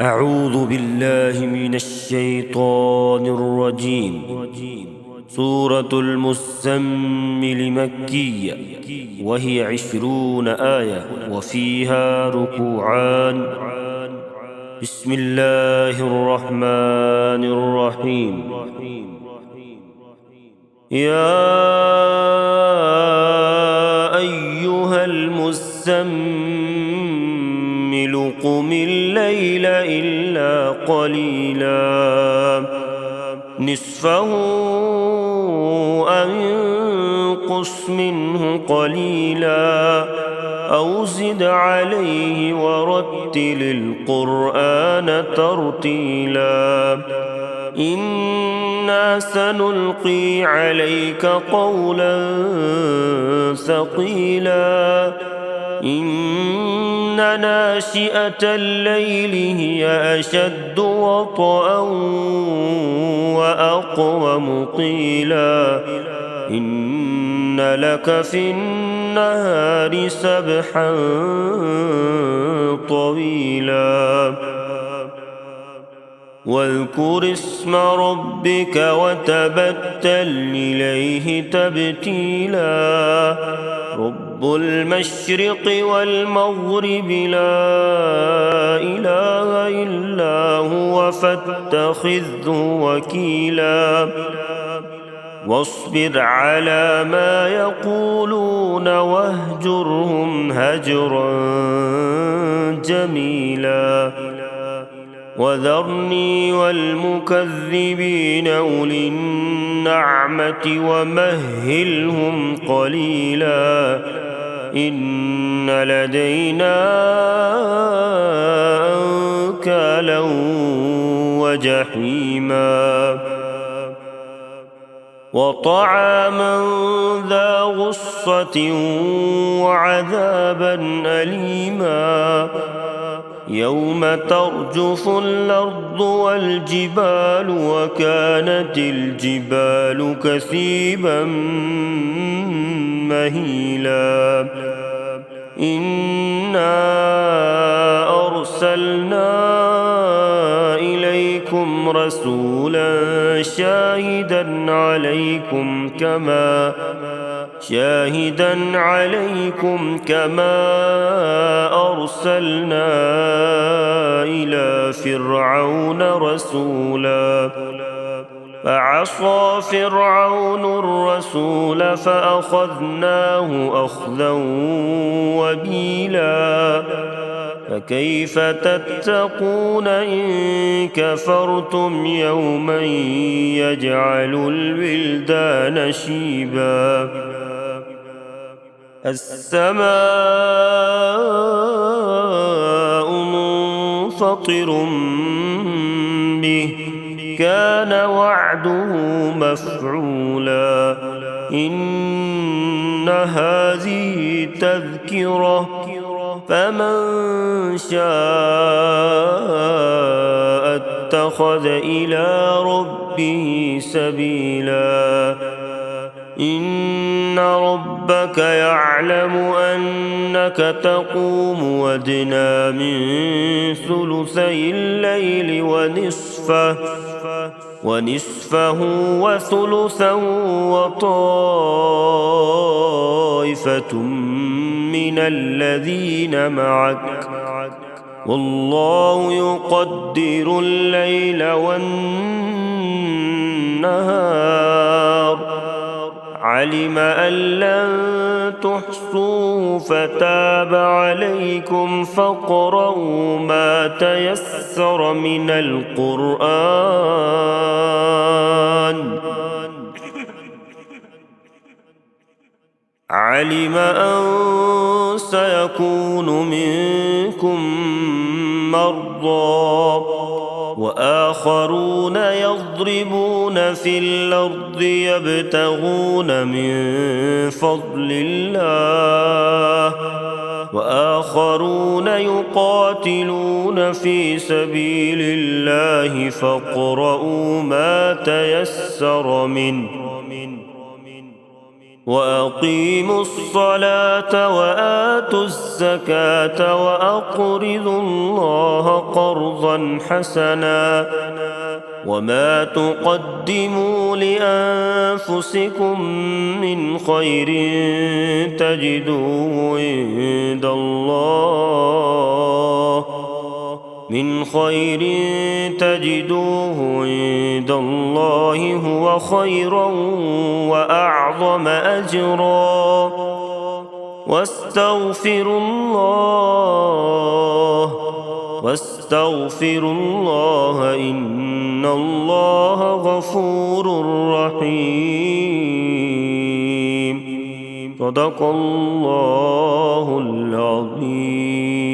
أعوذ بالله من الشيطان الرجيم. سورة المزمل مكية، وهي 20 آية، وفيها ركوعان. بسم الله الرحمن الرحيم. يا أيها المزمل قم الليل إلا قليلا، نصفه أو انقص منه قليلا أو زد عليه ورتل القرآن ترتيلا. إنا سنلقي عليك قولا ثقيلا. إن ناشئة الليل هي أشد وطئا وأقوم قيلا. إن لك في النهار سبحا طويلا. واذكر اسم ربك وتبتل إليه تبتيلا. رب المشرق والمغرب لا إله إلا هو فاتخذه وكيلا. واصبر على ما يقولون واهجرهم هجرا جميلا. وذرني والمكذبين أولي النعمة ومهلهم قليلا. إن لدينا أنكالا وجحيما، وطعاما ذا غصة وعذابا أليما. يوم ترجف الأرض والجبال وكانت الجبال كثيبا مهيلا. إنا أرسلنا إليكم رسولا شاهدا عليكم كما أرسلنا إلى فرعون رسولا. فعصى فرعون الرسول فأخذناه أخذا وبيلا. فكيف تتقون إن كفرتم يوما يجعل الولدان شيبا. السماء منفطر به، كان وعده مفعولا. إن هذه تذكرة، فمن شاء اتخذ إلى ربه سبيلا. إن ربك يعلم أنك تقوم أدنى من ثلثي الليل ونصفه وثلثا وطائفة من الذين معك، والله يقدر الليل والنهار. علم أن لن تحصوه فتاب عليكم فاقرؤوا ما تيسر من القرآن. علم أن سيكون منكم مرضى وآخرون يضربون في الأرض يبتغون من فضل الله، وآخرون يقاتلون في سبيل الله فاقرؤوا ما تيسر منه. وأقيموا الصلاة وآتوا الزكاة وأقرضوا الله قرضا حسنا وما تقدموا لأنفسكم من خير تجدوه عند الله هو خيرا وأعظم أجرا واستغفروا الله إن الله غفور رحيم. صدق الله العظيم.